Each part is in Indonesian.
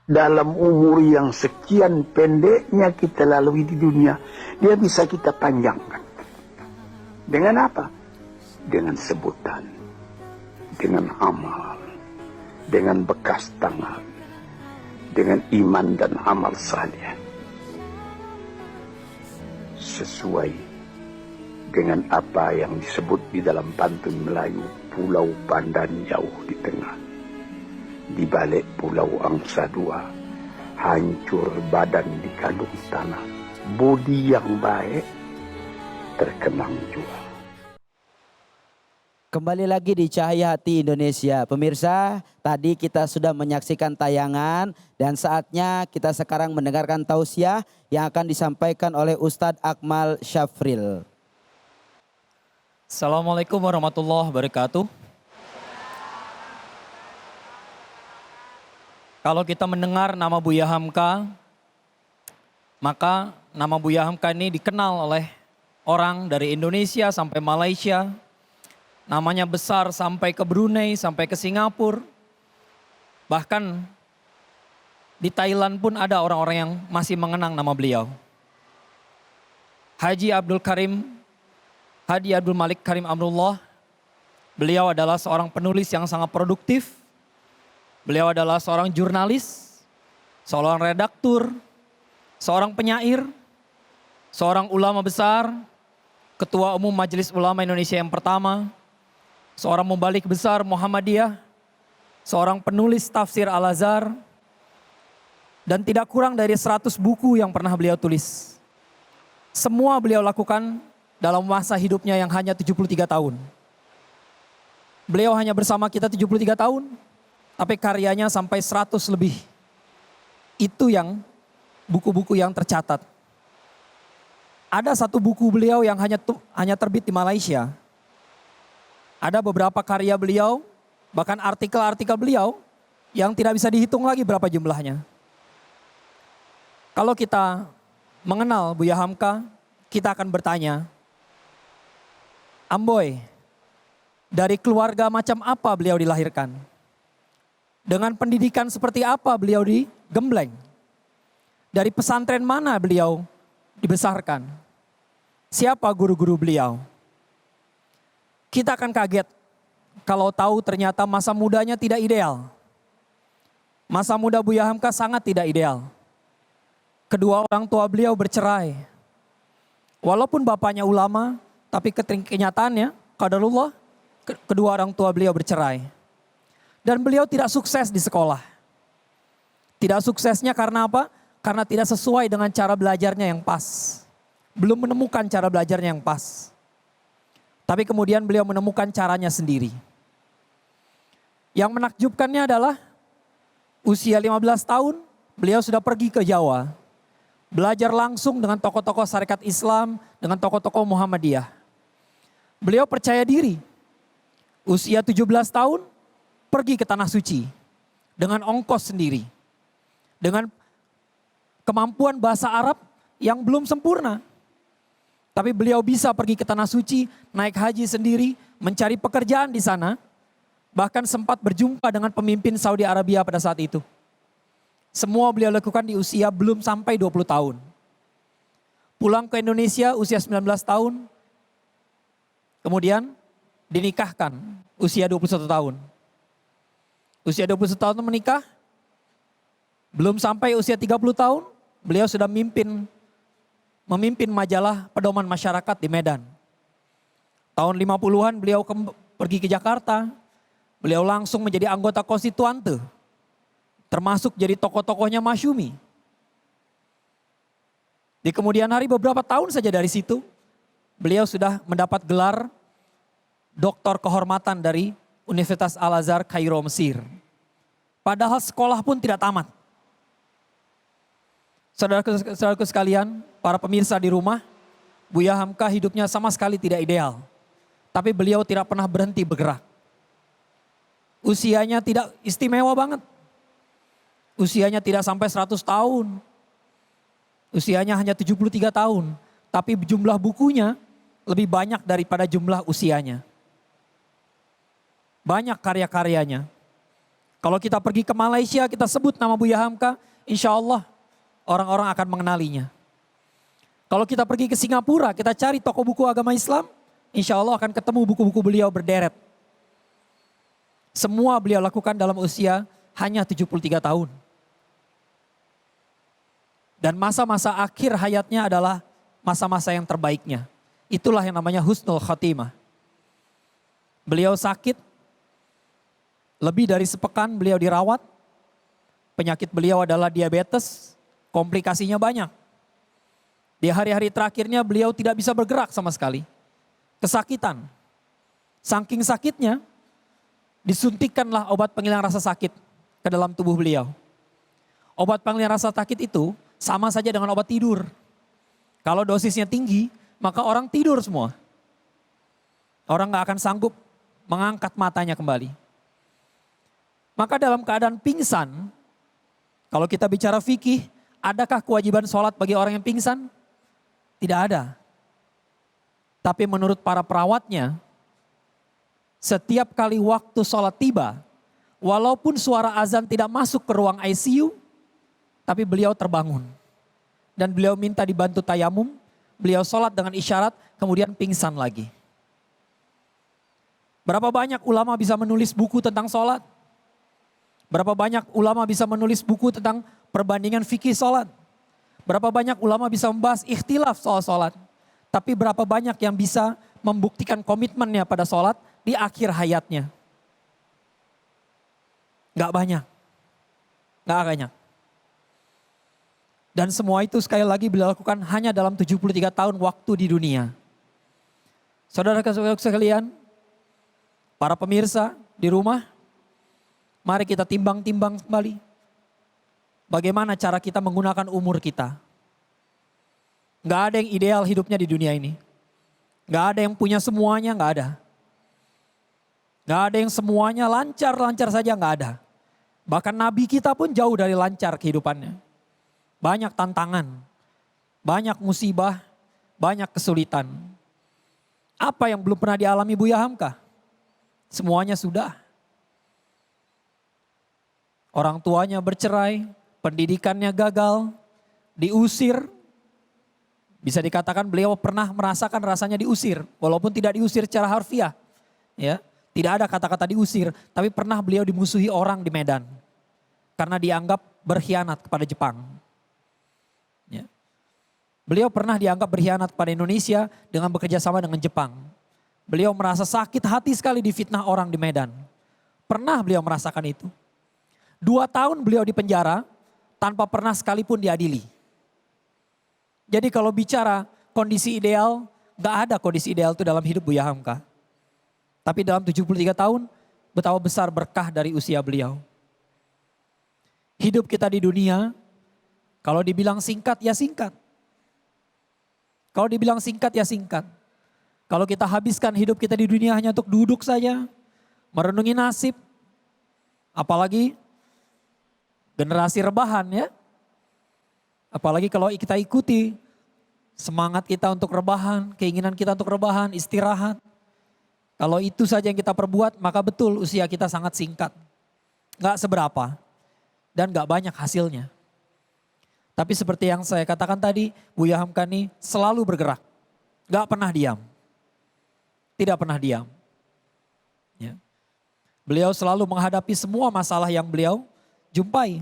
dalam umur yang sekian pendeknya kita lalui di dunia, dia bisa kita panjangkan. Dengan apa? Dengan sebutan, dengan amal, dengan bekas tangan, dengan iman dan amal saleh. Sesuai dengan apa yang disebut di dalam pantun Melayu, Pulau Pandan jauh di tengah. Di balik pulau angsa dua, hancur badan di kandung tanah. Budi yang baik terkenang jua. Kembali lagi di Cahaya Hati Indonesia. Pemirsa, tadi kita sudah menyaksikan tayangan dan saatnya kita sekarang mendengarkan tausiah yang akan disampaikan oleh Ustadz Akmal Syafril. Assalamualaikum warahmatullahi wabarakatuh. Kalau kita mendengar nama Buya Hamka, maka nama Buya Hamka ini dikenal oleh orang dari Indonesia sampai Malaysia. Namanya besar sampai ke Brunei, sampai ke Singapura. Bahkan di Thailand pun ada orang-orang yang masih mengenang nama beliau. Haji Abdul Malik Karim Amrullah. Beliau adalah seorang penulis yang sangat produktif. Beliau adalah seorang jurnalis, seorang redaktur, seorang penyair, seorang ulama besar, ketua umum Majelis Ulama Indonesia yang pertama, seorang mubalik besar Muhammadiyah, seorang penulis tafsir Al-Azhar, dan tidak kurang dari 100 buku yang pernah beliau tulis. Semua beliau lakukan dalam masa hidupnya yang hanya 73 tahun. Beliau hanya bersama kita 73 tahun. Tapi karyanya sampai 100 lebih. Itu yang buku-buku yang tercatat. Ada satu buku beliau yang hanya terbit di Malaysia. Ada beberapa karya beliau, bahkan artikel-artikel beliau yang tidak bisa dihitung lagi berapa jumlahnya. Kalau kita mengenal Buya Hamka, kita akan bertanya, Amboy, dari keluarga macam apa beliau dilahirkan? Dengan pendidikan seperti apa beliau digembleng? Dari pesantren mana beliau dibesarkan? Siapa guru-guru beliau? Kita akan kaget kalau tahu ternyata masa mudanya tidak ideal. Masa muda Buya Hamka sangat tidak ideal. Kedua orang tua beliau bercerai. Walaupun bapaknya ulama, tapi kenyataannya, qadarullah, kedua orang tua beliau bercerai. Dan beliau tidak sukses di sekolah. Tidak suksesnya karena apa? Karena tidak sesuai dengan cara belajarnya yang pas. Belum menemukan cara belajarnya yang pas. Tapi kemudian beliau menemukan caranya sendiri. Yang menakjubkannya adalah usia 15 tahun beliau sudah pergi ke Jawa. Belajar langsung dengan tokoh-tokoh syarikat Islam, dengan tokoh-tokoh Muhammadiyah. Beliau percaya diri. Usia 17 tahun pergi ke Tanah Suci dengan ongkos sendiri. Dengan kemampuan bahasa Arab yang belum sempurna. Tapi beliau bisa pergi ke Tanah Suci, naik haji sendiri, mencari pekerjaan di sana. Bahkan sempat berjumpa dengan pemimpin Saudi Arabia pada saat itu. Semua beliau lakukan di usia belum sampai 20 tahun. Pulang ke Indonesia usia 19 tahun. Kemudian dinikahkan usia 21 tahun. Usia 21 tahun menikah, belum sampai usia 30 tahun, beliau sudah memimpin majalah pedoman masyarakat di Medan. Tahun 50-an beliau pergi ke Jakarta, beliau langsung menjadi anggota konstituante, termasuk jadi tokoh-tokohnya Masyumi. Di kemudian hari beberapa tahun saja dari situ, beliau sudah mendapat gelar doktor kehormatan dari Universitas Al-Azhar Kairo, Mesir. Padahal sekolah pun tidak tamat. Saudaraku sekalian, para pemirsa di rumah, Buya Hamka hidupnya sama sekali tidak ideal. Tapi beliau tidak pernah berhenti bergerak. Usianya tidak istimewa banget. Usianya tidak sampai 100 tahun. Usianya hanya 73 tahun. Tapi jumlah bukunya lebih banyak daripada jumlah usianya. Banyak karya-karyanya. Kalau kita pergi ke Malaysia, kita sebut nama Buya Hamka, insya Allah orang-orang akan mengenalinya. Kalau kita pergi ke Singapura, kita cari toko buku agama Islam, insya Allah akan ketemu buku-buku beliau berderet. Semua beliau lakukan dalam usia hanya 73 tahun. Dan masa-masa akhir hayatnya adalah masa-masa yang terbaiknya. Itulah yang namanya husnul khatimah. Beliau sakit, lebih dari sepekan beliau dirawat. Penyakit beliau adalah diabetes, komplikasinya banyak. Di hari-hari terakhirnya beliau tidak bisa bergerak sama sekali. Kesakitan. Saking sakitnya, disuntikkanlah obat penghilang rasa sakit ke dalam tubuh beliau. Obat penghilang rasa sakit itu sama saja dengan obat tidur. Kalau dosisnya tinggi, maka orang tidur semua. Orang gak akan sanggup mengangkat matanya kembali. Maka dalam keadaan pingsan, kalau kita bicara fikih, adakah kewajiban sholat bagi orang yang pingsan? Tidak ada. Tapi menurut para perawatnya, setiap kali waktu sholat tiba, walaupun suara azan tidak masuk ke ruang ICU, tapi beliau terbangun. Dan beliau minta dibantu tayamum, beliau sholat dengan isyarat, kemudian pingsan lagi. Berapa banyak ulama bisa menulis buku tentang sholat? Berapa banyak ulama bisa menulis buku tentang perbandingan fikih sholat? Berapa banyak ulama bisa membahas ikhtilaf soal sholat? Tapi berapa banyak yang bisa membuktikan komitmennya pada sholat di akhir hayatnya? Gak banyak. Gak banyak. Dan semua itu sekali lagi beliau lakukan hanya dalam 73 tahun waktu di dunia. Saudara-saudara sekalian, para pemirsa di rumah, mari kita timbang-timbang kembali. Bagaimana cara kita menggunakan umur kita. Gak ada yang ideal hidupnya di dunia ini. Gak ada yang punya semuanya, gak ada. Gak ada yang semuanya lancar-lancar saja, gak ada. Bahkan Nabi kita pun jauh dari lancar kehidupannya. Banyak tantangan, banyak musibah, banyak kesulitan. Apa yang belum pernah dialami Buya Hamka? Semuanya sudah. Orang tuanya bercerai, pendidikannya gagal, diusir. Bisa dikatakan beliau pernah merasakan rasanya diusir, walaupun tidak diusir secara harfiah. Ya, tidak ada kata-kata diusir, tapi pernah beliau dimusuhi orang di Medan. Karena dianggap berkhianat kepada Jepang. Ya. Beliau pernah dianggap berkhianat kepada Indonesia dengan bekerja sama dengan Jepang. Beliau merasa sakit hati sekali difitnah orang di Medan. Pernah beliau merasakan itu. 2 tahun beliau di penjara tanpa pernah sekalipun diadili. Jadi kalau bicara kondisi ideal, gak ada kondisi ideal itu dalam hidup Buya Hamka. Tapi dalam 73 tahun, betapa besar berkah dari usia beliau. Hidup kita di dunia, kalau dibilang singkat ya singkat. Kalau dibilang singkat ya singkat. Kalau kita habiskan hidup kita di dunia hanya untuk duduk saja, merenungi nasib. Apalagi generasi rebahan ya. Apalagi kalau kita ikuti semangat kita untuk rebahan, keinginan kita untuk rebahan, istirahat. Kalau itu saja yang kita perbuat, maka betul usia kita sangat singkat. Gak seberapa dan gak banyak hasilnya. Tapi seperti yang saya katakan tadi, Buya Hamka ini selalu bergerak. Gak pernah diam. Tidak pernah diam. Ya. Beliau selalu menghadapi semua masalah yang beliau jumpai.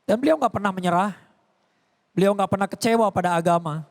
Dan beliau gak pernah menyerah. Beliau gak pernah kecewa pada agama.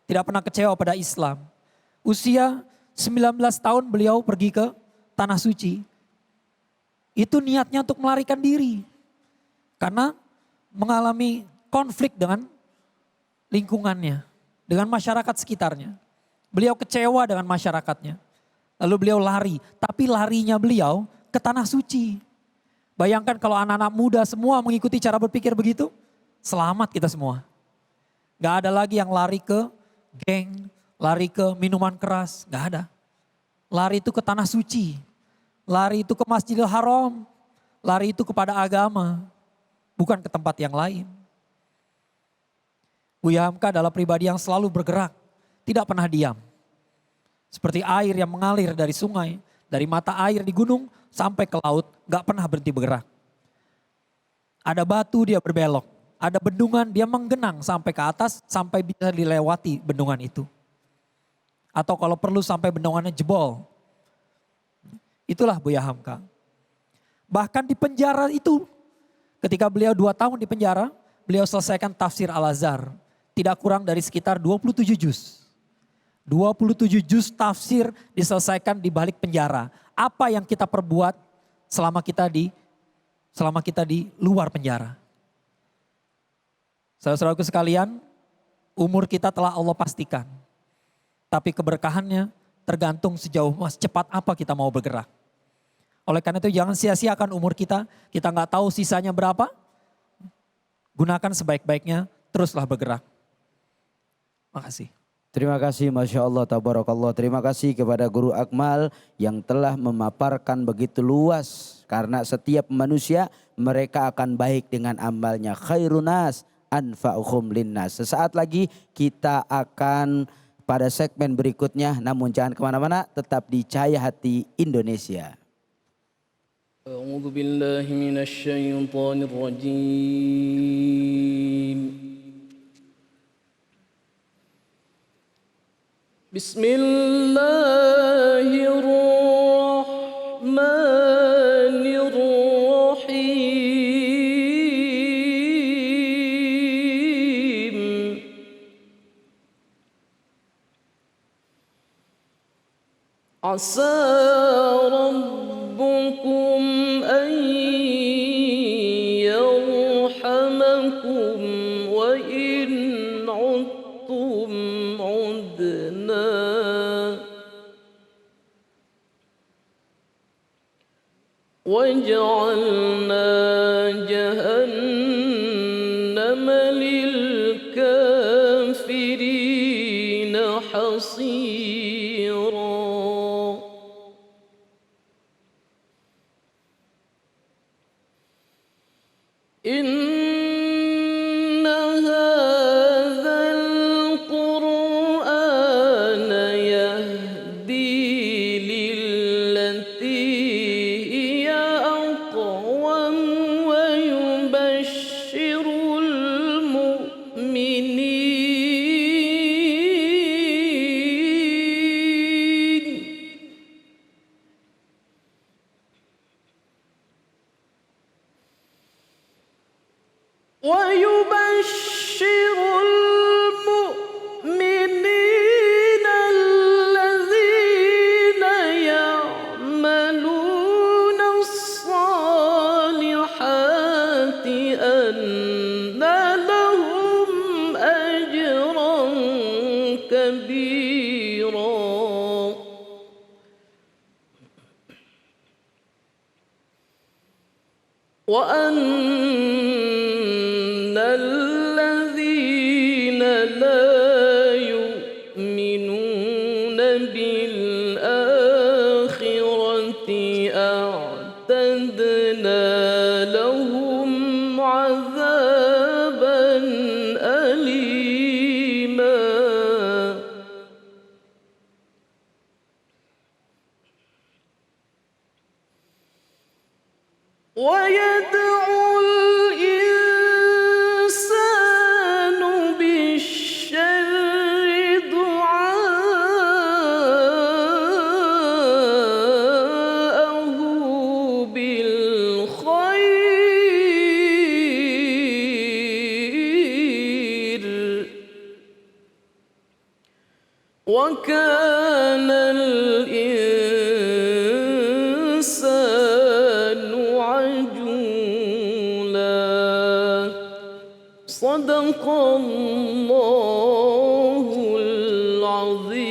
Tidak pernah kecewa pada Islam. Usia 19 tahun beliau pergi ke Tanah Suci. Itu niatnya untuk melarikan diri. Karena mengalami konflik dengan lingkungannya. Dengan masyarakat sekitarnya. Beliau kecewa dengan masyarakatnya. Lalu beliau lari. Tapi larinya beliau ke Tanah Suci. Bayangkan kalau anak-anak muda semua mengikuti cara berpikir begitu. Selamat kita semua. Gak ada lagi yang lari ke geng, lari ke minuman keras, gak ada. Lari itu ke Tanah Suci, lari itu ke Masjidil Haram, lari itu kepada agama, bukan ke tempat yang lain. Buya Hamka adalah pribadi yang selalu bergerak, tidak pernah diam. Seperti air yang mengalir dari sungai, dari mata air di gunung sampai ke laut, gak pernah berhenti bergerak. Ada batu dia berbelok. Ada bendungan dia menggenang sampai ke atas sampai bisa dilewati bendungan itu. Atau kalau perlu sampai bendungannya jebol. Itulah Buya Hamka. Bahkan di penjara itu ketika beliau 2 tahun di penjara, beliau selesaikan tafsir Al-Azhar. Tidak kurang dari sekitar 27 juz. 27 juz tafsir diselesaikan di balik penjara. Apa yang kita perbuat selama kita di luar penjara? Saudara-saudaraku sekalian, umur kita telah Allah pastikan. Tapi keberkahannya tergantung sejauh cepat apa kita mau bergerak. Oleh karena itu jangan sia-siakan umur kita nggak tahu sisanya berapa. Gunakan sebaik-baiknya, teruslah bergerak. Makasih. Terima kasih, Masya Allah, Tabarakallah. Terima kasih kepada Guru Akmal yang telah memaparkan begitu luas. Karena setiap manusia mereka akan baik dengan amalnya. Khairunas anfa'uhum linnas. Sesaat lagi kita akan pada segmen berikutnya. Namun jangan kemana-mana, tetap di Cahaya Hati Indonesia. أعوذ بالله من الشيطان الرجيم بسم الله الرحمن الرحيم عسى ربكم أن يرحمكم وإن عدتم عدنا وجعلنا جهنم للكافرين حصيرا إن هذا القرآن يهدي للتي هي أقوم ويبشر المؤمنين الذين يعملون الصالحات أن لهم أجرا كبيرا وأن الذين لا يؤمنون بالآخرة أعتدنا لهم عذابا أليما ويدعو الإنسان بالشر دعاءه بالخير وكان الإنسان عجولا صدق الله العظيم